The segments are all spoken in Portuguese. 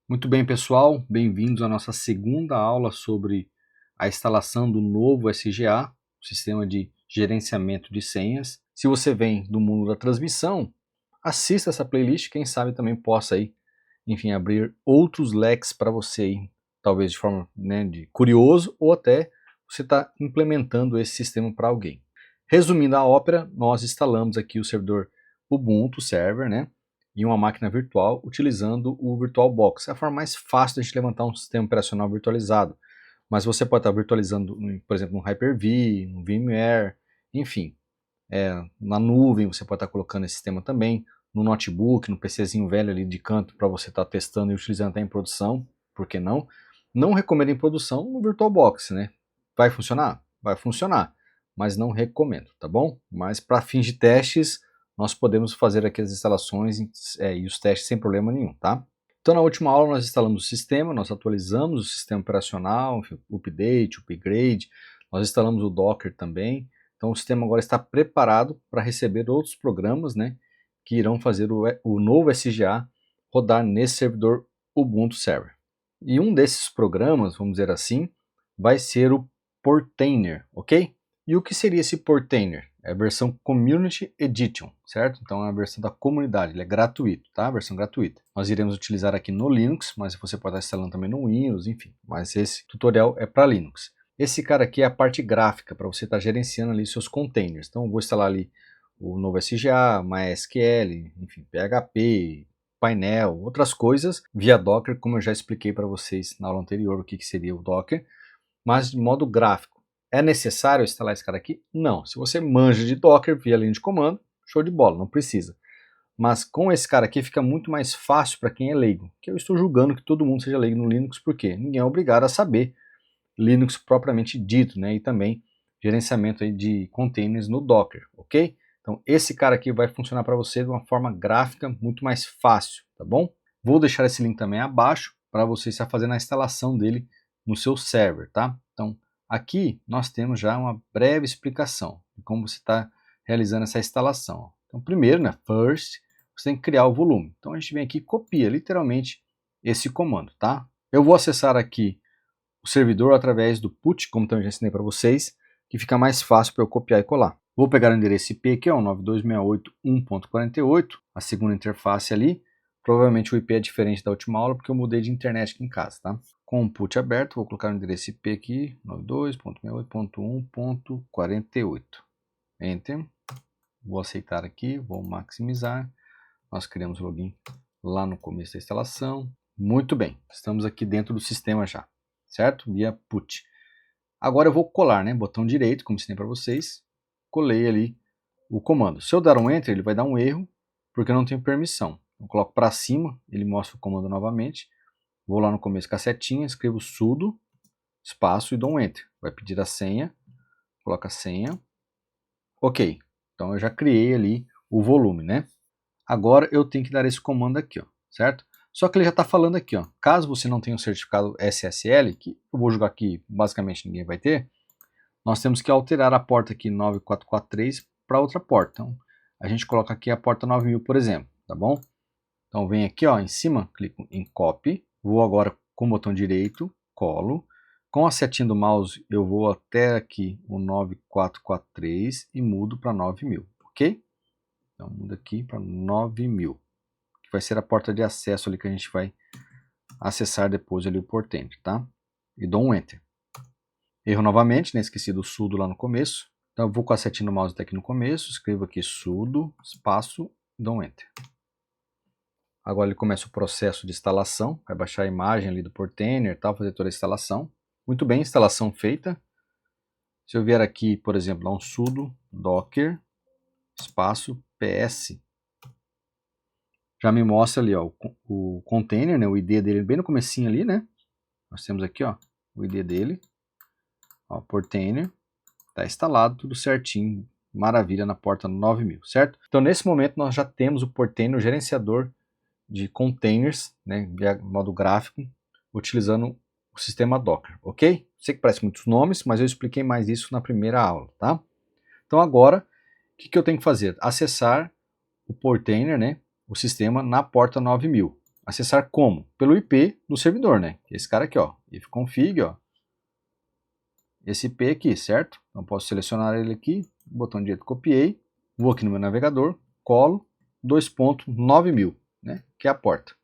Muito bem, pessoal, bem-vindos à nossa segunda aula sobre a instalação do novo SGA, Sistema de Gerenciamento de Senhas. Se você vem do mundo da transmissão, assista essa playlist, quem sabe também possa aí, enfim, abrir outros leques para você aí, talvez de forma de curioso ou até você está implementando esse sistema para alguém. Resumindo a ópera, nós instalamos aqui o servidor Ubuntu Server, em uma máquina virtual utilizando o VirtualBox. É a forma mais fácil de a gente levantar um sistema operacional virtualizado. Mas você pode estar virtualizando, por exemplo, no Hyper-V, no VMware, enfim. Na nuvem você pode estar colocando esse sistema também, no notebook, no PCzinho velho ali de canto para você estar testando e utilizando até em produção, por que não? Não recomendo em produção no VirtualBox, né? Vai funcionar? Vai funcionar, mas não recomendo, tá bom? Mas para fins de testes, nós podemos fazer aqui as instalações e os testes sem problema nenhum, tá? Então na última aula nós instalamos o sistema, nós atualizamos o sistema operacional, update, upgrade, nós instalamos o Docker também. Então o sistema agora está preparado para receber outros programas, que irão fazer o novo SGA rodar nesse servidor Ubuntu Server. E um desses programas, vamos dizer assim, vai ser o Portainer, ok? E o que seria esse Portainer? É a versão Community Edition, certo? Então é a versão da comunidade, ele é gratuito, tá? A versão gratuita. Nós iremos utilizar aqui no Linux, mas você pode estar instalando também no Windows, enfim. Mas esse tutorial é para Linux. Esse cara aqui é a parte gráfica, para você estar gerenciando ali seus containers. Então eu vou instalar ali o novo SGA, MySQL, enfim, PHP, painel, outras coisas via Docker, como eu já expliquei para vocês na aula anterior o que seria o Docker, mas de modo gráfico. É necessário instalar esse cara aqui? Não. Se você manja de Docker via linha de comando, show de bola, não precisa. Mas com esse cara aqui fica muito mais fácil para quem é leigo, que eu estou julgando que todo mundo seja leigo no Linux, porque ninguém é obrigado a saber Linux propriamente dito, e também gerenciamento aí de containers no Docker, ok? Então esse cara aqui vai funcionar para você de uma forma gráfica muito mais fácil, tá bom? Vou deixar esse link também abaixo para você estar fazendo a instalação dele no seu server, tá? Então aqui nós temos já uma breve explicação de como você está realizando essa instalação. Então primeiro, first, você tem que criar o volume. Então a gente vem aqui e copia literalmente esse comando, tá? Eu vou acessar aqui o servidor através do put, como também já ensinei para vocês, que fica mais fácil para eu copiar e colar. Vou pegar o endereço IP, que é o 9268.1.48, a segunda interface ali. Provavelmente o IP é diferente da última aula, porque eu mudei de internet aqui em casa, tá? Com o put aberto, vou colocar o endereço IP aqui, 92.68.1.48. Enter. Vou aceitar aqui, vou maximizar. Nós criamos o login lá no começo da instalação. Muito bem, estamos aqui dentro do sistema já, certo? Via put. Agora eu vou colar, botão direito, como ensinei para vocês. Colei ali o comando. Se eu dar um enter, ele vai dar um erro, porque eu não tenho permissão. Eu coloco para cima, ele mostra o comando novamente. Vou lá no começo com a setinha, escrevo sudo, espaço e dou um enter. Vai pedir a senha, coloca a senha. Ok, então eu já criei ali o volume, Agora eu tenho que dar esse comando aqui, certo? Só que ele já está falando aqui, caso você não tenha o certificado SSL, que eu vou jogar aqui, basicamente ninguém vai ter, nós temos que alterar a porta aqui 9443 para outra porta. Então, a gente coloca aqui a porta 9000, por exemplo, tá bom? Então, vem aqui, em cima, clico em copy, vou agora com o botão direito, colo, com a setinha do mouse eu vou até aqui o 9443 e mudo para 9000, ok? Então, muda aqui para 9000. Vai ser a porta de acesso ali que a gente vai acessar depois ali o portainer, tá? E dou um enter. Erro novamente, esqueci do sudo lá no começo. Então eu vou com a setinha do mouse até aqui no começo, escrevo aqui sudo, espaço, dou um enter. Agora ele começa o processo de instalação, vai baixar a imagem ali do portainer, tal, fazer toda a instalação. Muito bem, instalação feita. Se eu vier aqui, por exemplo, dar um sudo docker, espaço, ps, já me mostra ali o container, o ID dele bem no comecinho ali, Nós temos aqui o ID dele, portainer, está instalado, tudo certinho, maravilha, na porta 9000, certo? Então nesse momento nós já temos o portainer, o gerenciador de containers, via modo gráfico, utilizando o sistema Docker, ok? Sei que parece muitos nomes, mas eu expliquei mais isso na primeira aula, tá? Então agora, o que eu tenho que fazer? Acessar o portainer, o sistema na porta 9000. acessar como? Pelo IP do servidor, né? Esse cara aqui, ó, ifconfig, ó, esse IP aqui, certo? Então posso selecionar ele aqui, botão direito, copiei, vou aqui no meu navegador, colo, 2.9000, né? Que é a porta.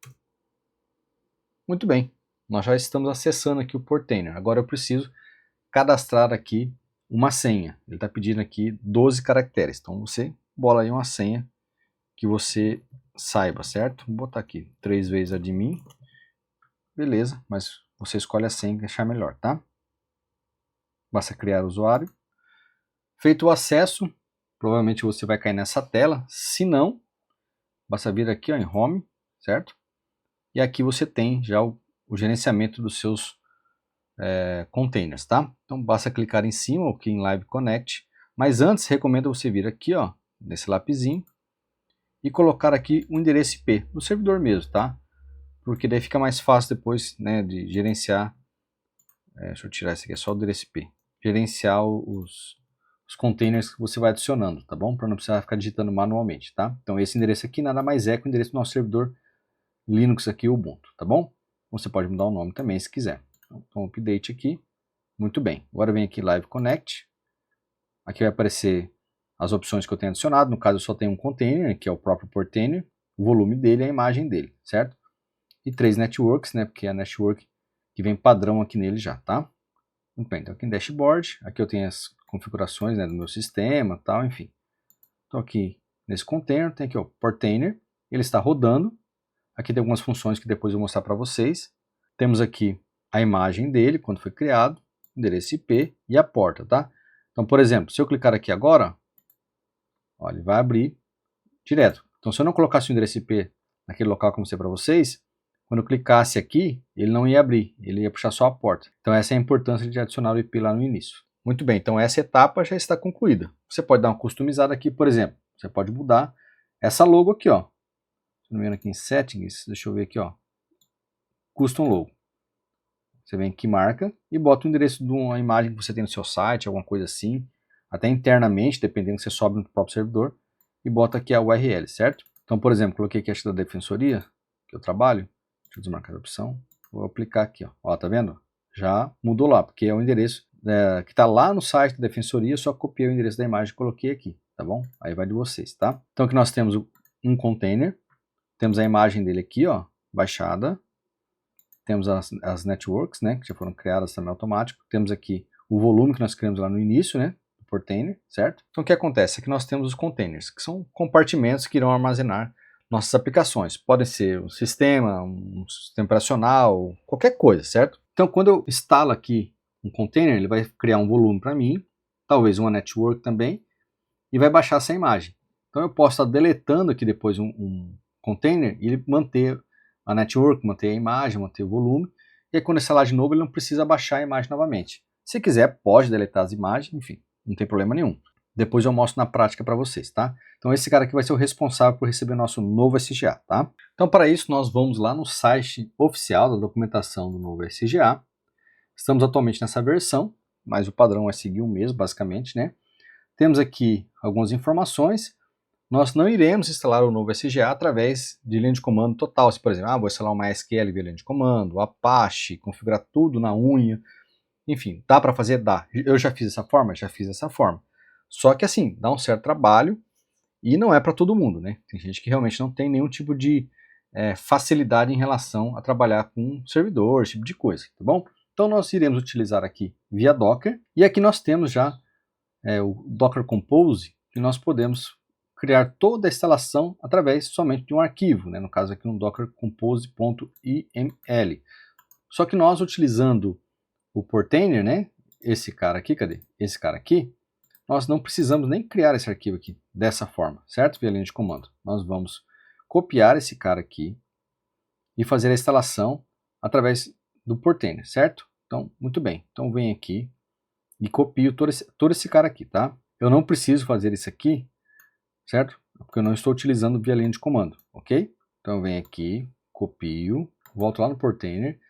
Muito bem, nós já estamos acessando aqui o Portainer. Agora eu preciso cadastrar aqui uma senha. Ele está pedindo aqui 12 caracteres. Então você bola aí uma senha que você saiba, certo? Vou botar aqui 3 vezes admin. Beleza, mas você escolhe a senha que achar melhor, tá? Basta criar o usuário. Feito o acesso, provavelmente você vai cair nessa tela. Se não, basta vir aqui ó, em Home, certo? E aqui você tem já o gerenciamento dos seus containers, tá? Então basta clicar em cima aqui em Live Connect, mas antes recomendo você vir aqui, ó, nesse lapisinho e colocar aqui o endereço IP do servidor mesmo, tá? Porque daí fica mais fácil depois, né, de gerenciar. Deixa eu tirar esse aqui, é só o endereço IP. Gerenciar os containers que você vai adicionando, tá bom? Para não precisar ficar digitando manualmente, tá? Então esse endereço aqui nada mais é que o endereço do nosso servidor Linux aqui, Ubuntu, tá bom? Você pode mudar o nome também se quiser. Então, update aqui. Muito bem. Agora vem aqui Live Connect. Aqui vai aparecer as opções que eu tenho adicionado. No caso, eu só tenho um container, que é o próprio Portainer, o volume dele e a imagem dele, certo? E 3 networks, né? Porque é a network que vem padrão aqui nele já, tá? Muito bem. Então aqui em Dashboard, aqui eu tenho as configurações, né, do meu sistema, tal, enfim. Então aqui nesse container tem aqui o Portainer, ele está rodando. Aqui tem algumas funções que depois eu vou mostrar para vocês. Temos aqui a imagem dele, quando foi criado, endereço IP e a porta, tá? Então, por exemplo, se eu clicar aqui agora, ó, ele vai abrir direto. Então, se eu não colocasse o endereço IP naquele local que eu mostrei para vocês, quando eu clicasse aqui, ele não ia abrir, ele ia puxar só a porta. Então, essa é a importância de adicionar o IP lá no início. Muito bem, então essa etapa já está concluída. Você pode dar uma customizada aqui, por exemplo. Você pode mudar essa logo aqui, ó. Se não me engano aqui em Settings, deixa eu ver aqui, ó. Custom Logo. Você vem aqui, marca e bota o endereço de uma imagem que você tem no seu site, alguma coisa assim. Até internamente, dependendo, você sobe no próprio servidor e bota aqui a URL, certo? Então, por exemplo, coloquei aqui a da defensoria, que eu trabalho. Deixa eu desmarcar a opção. Vou aplicar aqui, ó. Ó, tá vendo? Já mudou lá, porque é o endereço que está lá no site da defensoria, eu só copiei o endereço da imagem e coloquei aqui, tá bom? Aí vai de vocês, tá? Então aqui nós temos um container, temos a imagem dele aqui, ó, baixada. Temos as networks, né, que já foram criadas também automático. Temos aqui o volume que nós criamos lá no início, né, do Portainer, certo? Então o que acontece? Aqui nós temos os containers, que são compartimentos que irão armazenar nossas aplicações. Podem ser um sistema operacional, qualquer coisa, certo? Então quando eu instalo aqui um container, ele vai criar um volume para mim, talvez uma network também, e vai baixar essa imagem. Então eu posso estar deletando aqui depois um container e ele manter a network, manter a imagem, manter o volume, e aí quando instalar de novo ele não precisa baixar a imagem novamente. Se quiser, pode deletar as imagens, enfim, não tem problema nenhum. Depois eu mostro na prática para vocês, tá? Então esse cara aqui vai ser o responsável por receber nosso novo SGA, tá? Então para isso nós vamos lá no site oficial da documentação do novo SGA. Estamos atualmente nessa versão, mas o padrão é seguir o mesmo, basicamente, né? Temos aqui algumas informações. Nós não iremos instalar o novo SGA através de linha de comando total. Se, por exemplo, vou instalar uma MySQL via linha de comando, Apache, configurar tudo na unha. Enfim, dá para fazer? Dá. Eu já fiz dessa forma? Já fiz dessa forma. Só que assim, dá um certo trabalho e não é para todo mundo, né? Tem gente que realmente não tem nenhum tipo de facilidade em relação a trabalhar com servidor, esse tipo de coisa, tá bom? Então nós iremos utilizar aqui via Docker. E aqui nós temos já o Docker Compose, que nós podemos criar toda a instalação através somente de um arquivo, né? No caso aqui um Docker Compose.iml. Só que nós utilizando o Portainer, né? Esse cara aqui, cadê? Esse cara aqui, nós não precisamos nem criar esse arquivo aqui dessa forma, certo? Via linha de comando. Nós vamos copiar esse cara aqui e fazer a instalação através do Portainer, certo? Então, muito bem. Então, vem aqui e copio todo esse cara aqui, tá? Eu não preciso fazer isso aqui, certo? Porque eu não estou utilizando via linha de comando, ok? Então eu venho aqui, copio, volto lá no Portainer,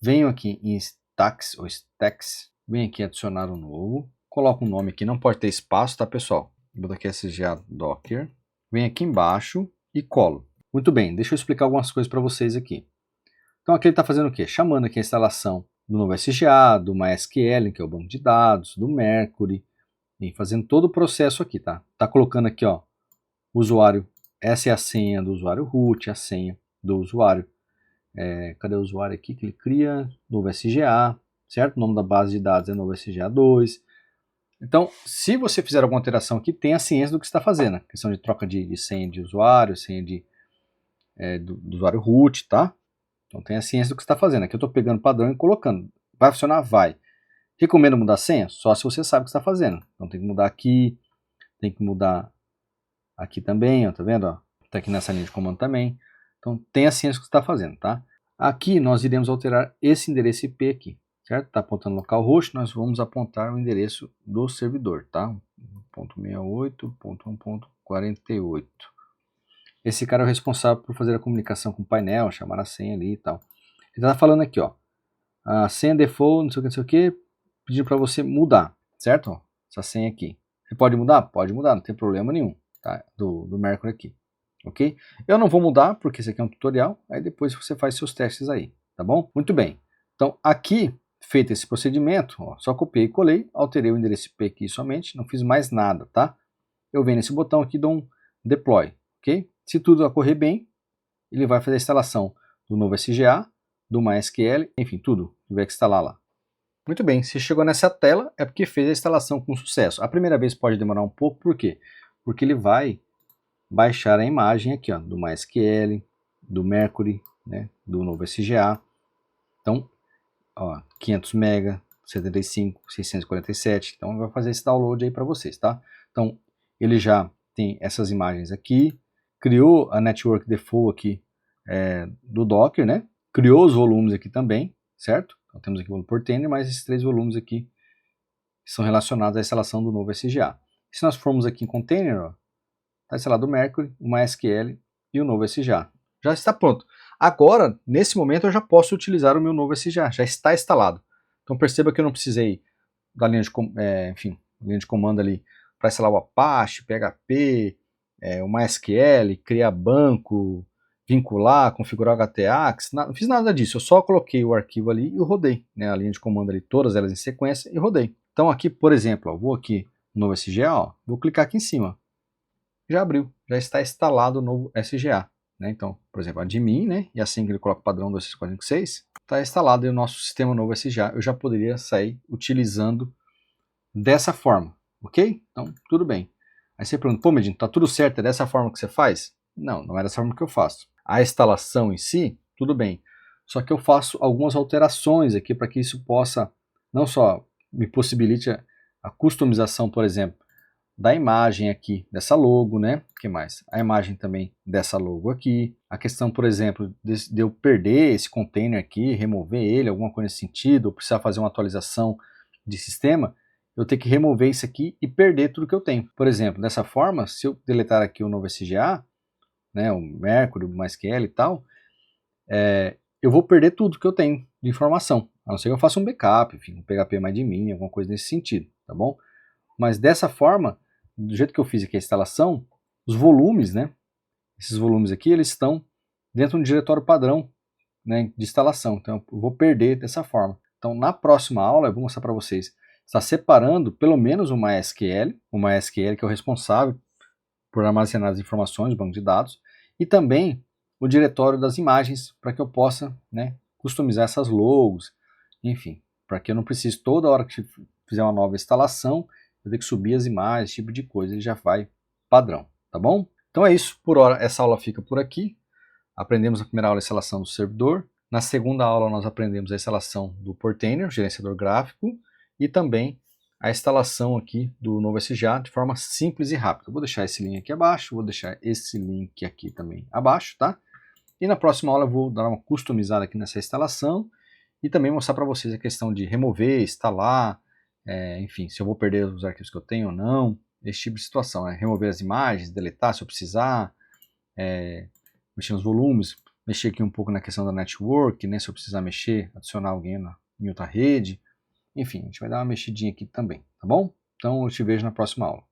venho aqui em Stacks ou Stacks, venho aqui adicionar um novo, coloco um nome aqui, não pode ter espaço, tá pessoal? Vou botar aqui SGA Docker, venho aqui embaixo e colo. Muito bem, deixa eu explicar algumas coisas para vocês aqui. Então aqui ele está fazendo o quê? Chamando aqui a instalação do novo SGA, do MySQL, que é o banco de dados, do Mercury, e fazendo todo o processo aqui, tá? Tá colocando aqui, ó, o usuário, essa é a senha do usuário root, a senha do usuário. Cadê o usuário aqui que ele cria? Novo SGA, certo? O nome da base de dados é novo SGA2. Então, se você fizer alguma alteração aqui, tenha ciência do que você está fazendo. Questão de troca de senha de usuário, senha do usuário root, tá? Então tenha ciência do que você está fazendo. Aqui eu estou pegando padrão e colocando. Vai funcionar? Vai. Recomendo mudar a senha? Só se você sabe o que está fazendo. Então tem que mudar aqui, tem que mudar aqui também, ó, tá vendo? Está aqui nessa linha de comando também. Então tenha ciência do que você está fazendo, tá? Aqui nós iremos alterar esse endereço IP aqui, certo? Está apontando localhost, nós vamos apontar o endereço do servidor, tá? 1.68.1.48. Esse cara é o responsável por fazer a comunicação com o painel, chamar a senha ali e tal. Ele está falando aqui, ó, a senha default, não sei o que, pedindo para você mudar, certo? Ó, essa senha aqui. Você pode mudar? Pode mudar, não tem problema nenhum, tá? Do Mercury aqui, ok? Eu não vou mudar, porque esse aqui é um tutorial, aí depois você faz seus testes aí, tá bom? Muito bem. Então, aqui, feito esse procedimento, ó, só copiei e colei, alterei o endereço IP aqui somente, não fiz mais nada, tá? Eu venho nesse botão aqui e dou um deploy, ok? Se tudo ocorrer bem, ele vai fazer a instalação do novo SGA, do MySQL, enfim, tudo que tiver que instalar lá. Muito bem, se chegou nessa tela é porque fez a instalação com sucesso. A primeira vez pode demorar um pouco, por quê? Porque ele vai baixar a imagem aqui, ó, do MySQL, do Mercury, né, do novo SGA. Então, ó, 500 MB, 75, 647. Então, ele vai fazer esse download aí para vocês, tá? Então, ele já tem essas imagens aqui, criou a Network Default aqui do Docker, né? Criou os volumes aqui também, certo? Então temos aqui o volume por container, mas esses 3 volumes aqui são relacionados à instalação do novo SGA. Se nós formos aqui em container, está instalado o Mercury, o MySQL e o novo SGA. Já está pronto. Agora, nesse momento, eu já posso utilizar o meu novo SGA, já está instalado. Então perceba que eu não precisei da linha de, linha de comando ali para instalar o Apache, PHP, o MySQL, criar banco, vincular, configurar o HTAX, não fiz nada disso, eu só coloquei o arquivo ali e rodei, né, a linha de comando ali, todas elas em sequência e rodei. Então aqui, por exemplo, ó, vou aqui no novo SGA, ó, vou clicar aqui em cima, já abriu, já está instalado o novo SGA. Né? Então, por exemplo, admin, né, e assim que ele coloca o padrão 26456, está instalado aí o nosso sistema novo SGA, eu já poderia sair utilizando dessa forma, ok? Então, tudo bem. Aí você pergunta, pô, Medina, tá tudo certo, é dessa forma que você faz? Não, não é dessa forma que eu faço. A instalação em si, tudo bem. Só que eu faço algumas alterações aqui para que isso possa, não só me possibilite a customização, por exemplo, da imagem aqui, dessa logo, né? O que mais? A imagem também dessa logo aqui. A questão, por exemplo, de eu perder esse container aqui, remover ele, alguma coisa nesse sentido, ou precisar fazer uma atualização de sistema, eu tenho que remover isso aqui e perder tudo que eu tenho. Por exemplo, dessa forma, se eu deletar aqui o novo SGA, né, o Mercury, o MySQL e tal, eu vou perder tudo que eu tenho de informação. A não ser que eu faça um backup, enfim, um PHP mais de mim, alguma coisa nesse sentido, tá bom? Mas dessa forma, do jeito que eu fiz aqui a instalação, os volumes, né, esses volumes aqui, eles estão dentro de um diretório padrão, né, de instalação. Então eu vou perder dessa forma. Então na próxima aula eu vou mostrar para vocês, está separando pelo menos o MySQL que é o responsável por armazenar as informações do banco de dados, e também o diretório das imagens, para que eu possa, né, customizar essas logos, enfim, para que eu não precise toda hora que fizer uma nova instalação, eu ter que subir as imagens, esse tipo de coisa, ele já vai padrão, tá bom? Então é isso, por hora essa aula fica por aqui. Aprendemos na primeira aula a instalação do servidor, na segunda aula nós aprendemos a instalação do Portainer, gerenciador gráfico, e também a instalação aqui do novo SGA de forma simples e rápida. Vou deixar esse link aqui abaixo, vou deixar esse link aqui também abaixo, tá? E na próxima aula eu vou dar uma customizada aqui nessa instalação e também mostrar para vocês a questão de remover, instalar, enfim, se eu vou perder os arquivos que eu tenho ou não, esse tipo de situação, remover as imagens, deletar se eu precisar, mexer nos volumes, mexer aqui um pouco na questão da network, né, se eu precisar mexer, adicionar alguém em outra rede, enfim, a gente vai dar uma mexidinha aqui também, tá bom? Então eu te vejo na próxima aula.